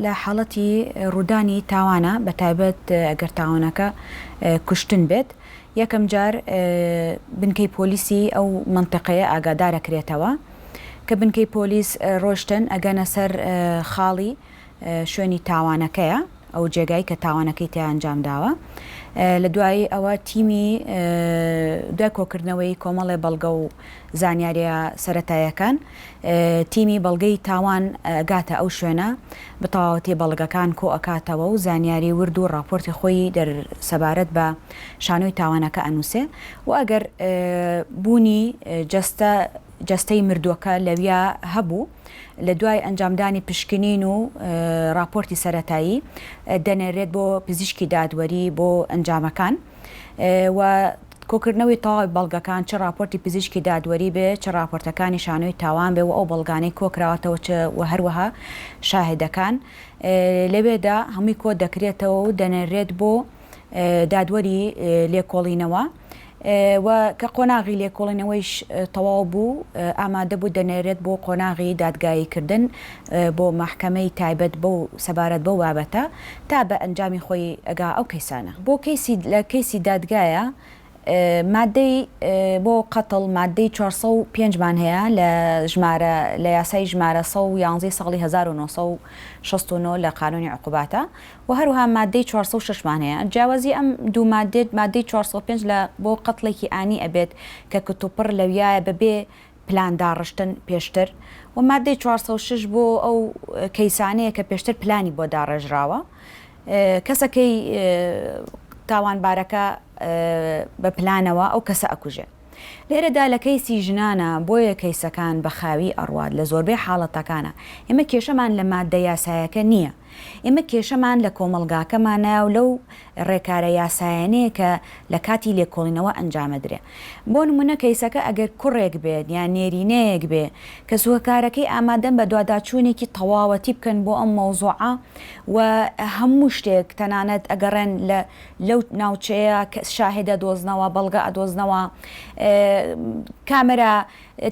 لە حاڵەتی ڕوودانی تاوانە بە تایبەت ئەگەر تاوانەکە کوشتن بێت یەکەم جار بنکەی پۆلیسی ئەو منطقەیە ئاگادارەکرێتەوە کە بنکەی پۆلیس ڕۆشتن ئەگەنە سەر خاڵی شوێنی تاوانەکەیە ئەو جێگای کە تاوانەکەی تێ ئەنجام داوە لە دوای ئەوە تیمی دوای کۆکردنەوەی کۆمەڵێ بەڵگە و زانیاریە سەرەتاییەکان تیمی بەڵگەی تاوان گاتە ئەو شوێنە بەتەواوەتی بەڵگەکان کۆ ئەکاتەوە و زانیاری ورد و راپۆرتی خۆی سەبارەت بە شانۆی تاوانەکە ئەنووسێ و ئەگەر بوونی جەستەی مردووەکە لەویا هەبوو لە دوای ئەنجامدانی پشکنین و راپۆرتی سەرەتایی دەنێرێت بۆ پزیشکی دادوەری بۆ ئەنجامەکان و کۆکردنەوەی تەواوی بەڵگەکان چه راپۆرتی پزیشکی دادوەری بێ چه راپۆرتەکانی شانۆی تاوان بێ و ئەو بەڵگانەی کۆکراوەتەوە و هەروەها شاهدەکان لەوێدا هەمووی کۆ دەکرێتەوە و دەنێرێت بۆ دادوەری لێکۆڵینەوە و کە قۆناغی لێکۆڵینەوەیش تەواو بوو ئامادە بوو دەنێرێت بۆ قۆناغی دادگاییکردن بۆ محکەمەی تایبەت بۆ سەبارەت بەو بابەتە تا بە ئەنجامی خۆی ئەگا ئەو کەیسانە بۆ لە کەیسی دادگایە مادەی بۆ قەتڵ مادەی 405مان هەیە لە یاسای ژمارە 111 ساڵی 1969 لە قانونی عقوباتە و هەروها مادەی 406مان هەیە جیاوازی ئەم دوو مادەی 405 بۆ قەتڵێکی ئانی ئەبێت کە کتوپڕ لەویایە بەبێ پلان داڕشتن پێشتر و مادەی 406 بۆ ئەو کەیسانەیە کە پێشتر پلانی بۆ داڕێژراوە کەسەکەی تاوانبارەکە بە پلانەوە ئەو کەسە ئەکوژێت لێرەدا لە کەیسی ژنانە بۆیە کەیسەکان بە خاوی ئەڕوات لە زۆربەی حاڵەتەکانە ئێمە کێشەمان لە مادە یاسایەکە نییە ئێمە کێشەمان لە کۆمەلگاکەمانە و لەو ڕێکارە یاسایانەیە کە لە کاتی لێکۆڵینەوە ئەنجامەدرێ بۆ نمونە کەیسەکە ئەگەر کوڕێک بێت یان نێرینەیەک بێ کە سوکارەکەی ئامادەن بە دواداچوونێکی تەواوەتی بکەن بۆ ئەم مەوزوعە و هەموو شتێک تەنانەت ئەگەڕێن لەو ناوچەیە شاهدە دۆزنەوە بەڵگە ئەدۆزنەوە کامێرا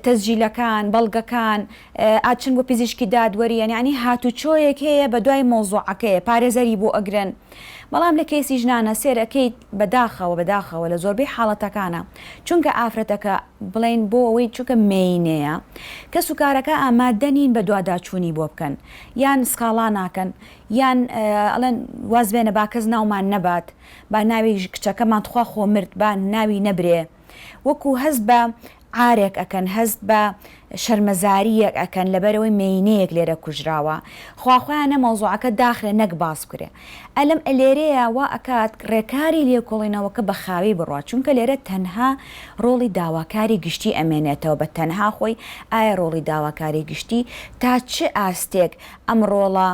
تەسجیلەکان بەڵگەکان ئاچن بۆ پزیشکی دادوەری یعنی هاتوچۆیەک هەیە بە دوای مۆزوعەکەیە پارێزەری بۆ ئەگرن بەڵام لە کەیسی ژنانە سێرەکەی بەداخەوە لە زۆربەی حاڵەتەکانە چونکە ئافرەتەکە بڵێن بۆ ئەوەی چونکە مینەیە کە سوکارەکە ئامادەنین بە دواداچوونی بۆ بکەن یان سکاڵا ناکەن یان ئەڵەن وازبێنە با کەس ناومان نەبات با ناوی کچەکەمان تخوا خۆ مرد با ناوی نەبرێ وەکو هەست بە عارێک ئەکەن هەست بە شەرمەزاریەک ئەکەن لەبەرەوەی مینەیەک لێرە کوژراوە خواخوایانە مەوزوعەکە داخرێ نەک باس بکرێ ئەلەم لێرەیە وا ئەکات ڕێکاری لێکۆڵینەوەکە بە خاوی بڕات چونکە لێرە تەنها ڕۆڵی داواکاری گشتی ئەمێنێتەوە بە تەنها خۆی ئایا ڕۆڵی داواکاری گشتی تا چه ئاستێک ئەم ڕۆڵە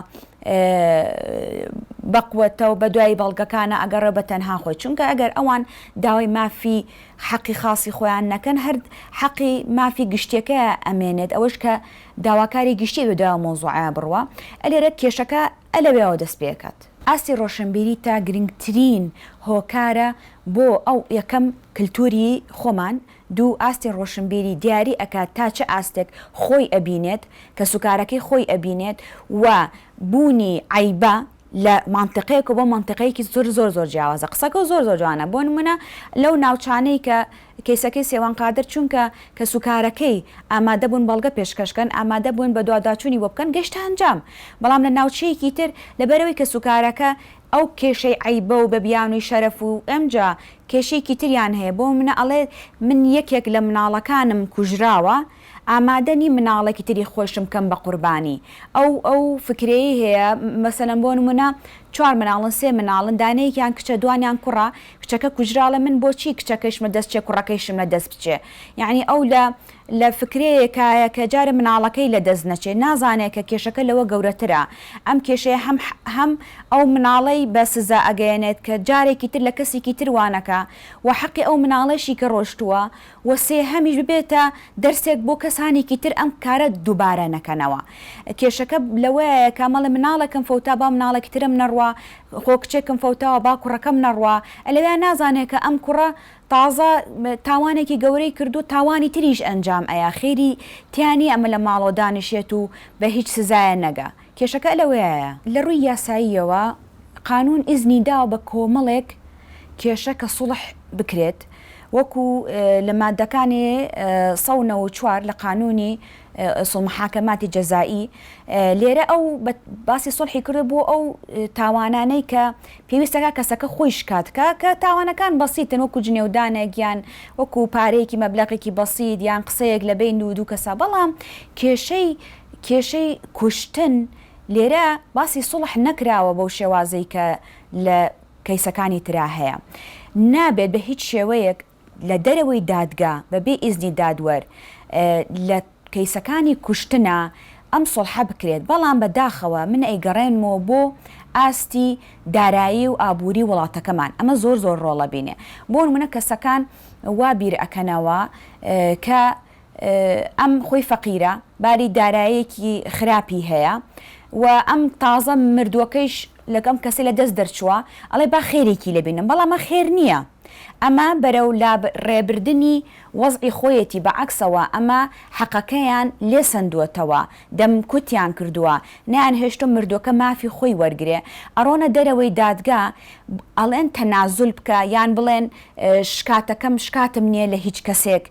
بەقوەتە و بە دوای بەڵگەکانە ئەگەڕە بە تەنها خۆی چونکە ئەگەر ئەوان داوای مافی حەقی خاصی خۆیان نەکەن هەر حەقی مافی گشتیەکە ئەمێنێت ئەوەش کە داواکاری گشتی بەدوای مۆزوعە بڕوە ئەلێرە کێشەکە ئەلەوێەوە دەست پێکات ئاستی ڕۆشنبیری تا گرنگترین هۆکارە بۆ ئەو یەکەم کللتوری خۆمان دوو ئاستی ڕۆشنبیری دیاری ئەکات تا چه ئاستێک خۆی ئەبینێت کە سوکارەکەی خۆی ئەبینێت و بوونی عیبە لە منطقەیەک و بۆ منطقەیەکی زۆر جیاوازە قسەکە زۆر جوانە بۆ نمونە لەو ناوچانەی کە کەیسەکەی سێوان قادر چونکە کە سوکارەکەی ئامادە بوون بەڵگە پێشکەشکەن ئامادە بوون بە دواداچوونی بۆ بکەن گەشتە ئەنجام بەڵام لە ناوچەیەکی تر لەبەرەوەی کە سوکارەکە ئەو کێشەی عیبە و بە بیانووی شەرەف و ئەمجا کێشەیەکی تریان هەیە بۆ منە ئەڵێ من یەکێک لە مناڵەکانم کوژراوە ئامادەنی مناڵێکی تری خۆشم کەم بە قوربانی ئەو فکرەیە هەیە مەسەلەن بۆ نمونە 4 مناڵن 3 مناڵن دانەیەکیان کچە دوانیان کوڕە کچەکە کوژراڵە من بۆچی کچەکەیشمە دەست چێ کوڕەکەیشم لە دەست بچێ یعنی ئەو لە فکرەیەکایە کە جارە مناڵەکەی لە دەست نەچێت نازانێت کە کێشەکە لەوە گەورەترە ئەم کێشەیە هەم ئەو مناڵەی بە سزا ئەگەیەنێت کە جارێکی تر لە کەسێکی تروانەکە و حەقی ئەو مناڵەشی کە ڕۆشتووە و سێ هەمیش ببێتە دەرسێک بۆ کەسانێکی تر ئەم کارە دووبارە نەکەنەوە کێشەکە لەوەیە کامەڵە مناڵەکەم فەوتا با مناڵێکی ترم نەڕوا خۆ کچێکم فەوتاوە با کوڕەکەم نەڕوا ئەلەوێ نازانێت کە ئەم کوڕە تازە تاوانێکی گەورەی کردو تاوانی تریش ئەنجام ئەیا خێری تیانی ئەمە لە ماڵۆ دانیشێت و بە هیچ سزایە نەگا کێشەکە لەوەیە لە ڕووی یاساییەوە قانون ئیزنی داوە بە کۆمەڵێک کێشە کە سوڵح بکرێت وەکو لە مادەکانی 194 لە قانونی محاکەماتی جەزایی لێرە ئەو باسی سڵحی کرد بۆ ئەو تاوانانەی کە پێویستەکە کەسەکە خۆی شکاتکە کە تاوانەکان بەسیتن وەکو جنێودانێک یان وەکو پارەیەکی مەبلەغێکی بەسیت یان قسەیەک لە بین دوو کەسە بەڵام کێشەی کوشتن لێرە باسی سڵح نەکراوە بەو شێوازەی کە لە کەیسەکانی ترا هەیە نابێت بە هیچ شێوەیەک لە دەرەوەی دادگا بەبێ ئیزنی دادوەر لە کەیسەکانی کوشتنە ئەم سڵحە بکرێت بەڵام بەداخەوە من ئەیگەڕێنمەوە بۆ ئاستی دارایی و ئابووری وڵاتەکەمان ئەمە زۆر ڕۆڵە بینێ بۆ نمونە کەسەکان وا بیر ئەکەنەوە کە ئەم خۆی فەقیرە باری داراییەکی خراپی هەیە و ئەم تازە مردووەکەیش لەگەم کەسی لە دەست دەرچووە ئەڵێ با خێرێکی لەبینم بەڵام ئەمە خێر نییە ئەمە بەرەو ڕێبردنی وەزعی خۆیەتی بەعکسەوە ئەمە حەقەکەیان لێ سندووەتەوە دەم کوتیان کردووە نیان هێشتە مردووەکە مافی خۆی وەرگێ ئەڕۆنە دەرەوەی دادگا ئەڵێن تەنازول بکە یان بڵێن شکاتەکەم شکاتم نییە لە هیچ کەسێک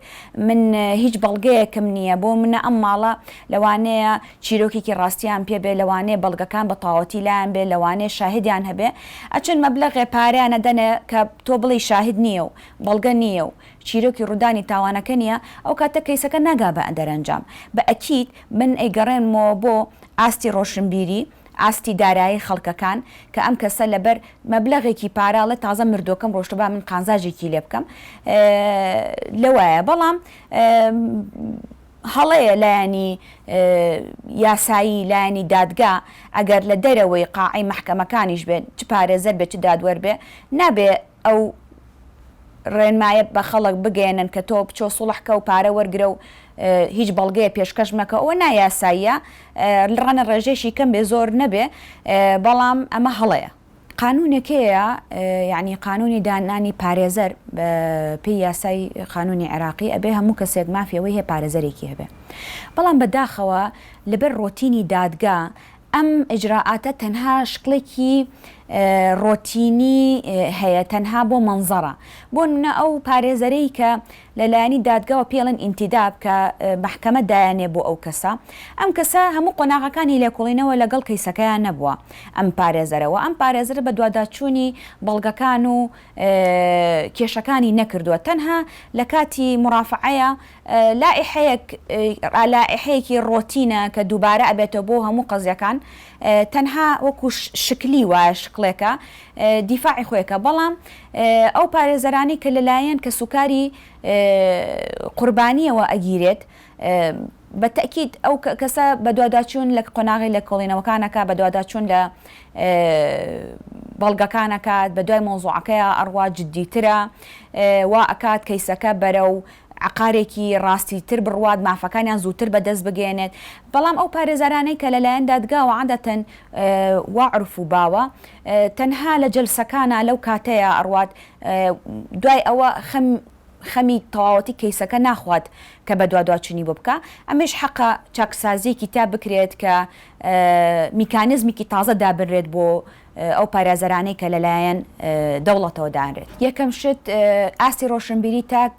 من هیچ بەڵگەیەکم نییە بۆ منە ئەم ماڵە لەوانەیە چیرۆکێکی ڕاستیان پێبێ لەوانەیە بەڵگەکان بە تاوەتی لایەن بێ لەوانەیە شاهدیان هەبێ ئەچن مەبلەغێ پارەیانە دەنێ کە تۆ بڵی شاهد نییە و بەڵگە نییە و چیرۆکی ڕوودانی تاوانەکە نییە ئەو کاتە کەیسەکە ناگا بە دەرەنجام بە ئەکید من ئەیگەڕێنمەوە بۆ ئاستی ڕۆشنبیری ئاستی دارایی خەڵکەکان کە ئەم کەسە لەبەر مەبلەغێکی پاراڵە تازە مردوەکەم ڕۆشتە با من قانزاژێکی لێ بکەم لەوایە بەڵام هەڵەیە لایەنی یاسایی لایەنی دادگا ئەگەر لە دەرەوەی قاعی محکەمەکانیش بێت چ پارێزەر بێت چ دادوەر بێ نابێ ئەو ڕێنمایە بە خەڵک بگەێنن کە تۆ بچۆ سوڵحکە و پارە وەرگرە و هیچ بەڵگەیە پێشکەش مەکە ئەوە نایاساییە ڕەنە ڕێژێشی کەم بێ زۆر نەبێ بەڵام ئەمە هەڵەیە قانونێکەیە یعنی قانونی دانانی پارێزەر پێی یاسای قانونی عێراقی ئەبێ هەموو کەسێک مافیەوەی هەیە پارێزەرێکی هەبێ بەڵام بەداخەوە لەبەر ڕۆتینی دادگا ئەم ئجراعاتە تەنها شکڵێکی ڕۆتینی هەیە تەنها بۆ منزەڕە بۆ نمونە ئەو پارێزەرەی کە لەلایەنی دادگاوە پێڵن ئینتیداب کە محکەمە دایانێ بۆ ئەو کەسە ئەم کەسە هەموو قۆناغەکانی لێکۆڵینەوە لەگەڵ کەیسەکەیان نەبووە ئەم پارێزەرەوە ئەم پارێزەرە بە دواداچوونی بەڵگەکان و کێشەکانی نەکردووە تەنها لە کاتی مرافعەیە لائحەیەکی ڕۆتینە کە دووبارە ئەبێتەوە بۆ هەموو قەزیەکان تەنها وەکو شکلی وایە شکڵێکە دیفاعی خۆیەکە بەڵام ئەو پارێزەرانی کە لەلایەن کە سوکاری قوربانیەوە ئەگیرێت بە تەکید ئەو کەسە بە دواداچوون لە قۆناغی لە کۆڵینەوەکانەکە بە دواداچوون لە بەڵگەکانەکات بە دوای مۆزوعەکەیە ئەڕوا جددیترە وا ئەکات کەیسەکە بەرەو عقارێکی ڕاستی تر بڕوات مافەکانیان زووتر بەدەست بگەێنێت بەڵام ئەو پارێزەرانەی کە لەلایەن دادگاوە عادەتەن وعرف و باوە تەنها لە جەلسەکانە لەو کاتەیە ئەڕوات دوای ئەوە خەمی تەواوەتی کەیسەکە ناخوات کە بە دواداچوونی بۆ بکە ئەمەش حەقە چاکسازیەکی تا بکرێت کە میکانیزمێکی تازە دابرێت بۆ ئەو پارێزەرانەی کە لەلایەن دەوڵەتەوە دانرێت یەکەم شت ئاستی ڕۆشنبیری تاک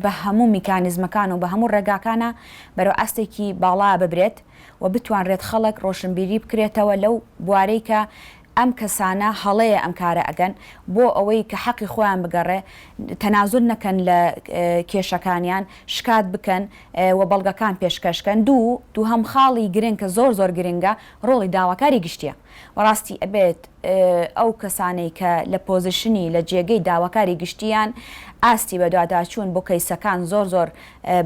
بە هەموو میکانیزمەکان و بە هەموو ڕێگاکانە بەرەو ئاستێکی باڵا ببرێت و بتوانرێت خەڵک ڕۆشنبیری بکرێتەوە لەو بوارەی کە ئەم کەسانە هەڵەیە ئەم کارە ئەگەن بۆ ئەوەی کە حەقی خۆیان بگەڕێ تەنازول نەکەن لە کێشەکانیان شکات بکەن و بەڵگەکان پێشکەشکەن دوو هەم خاڵی گرنگ کە زۆر گرنگە ڕۆڵی داواکاری گشتیە وەڕاستی ئەبێت ئەو کەسانەی کە لە پۆزیشنی لە جێگەی داواکاری گشتیان ئاستی بە دواداچوون بۆ کەیسەکان زۆر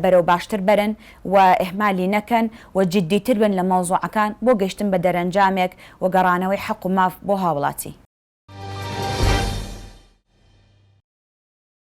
بەرەو باشتر بەرن و ئێحمالی نەکەن و جددیتر بن لە مۆزوعەکان بۆ گەشتن بە دەرەنجامێک و گەڕانەوەی حەق و ماف بۆ هاوڵاتی.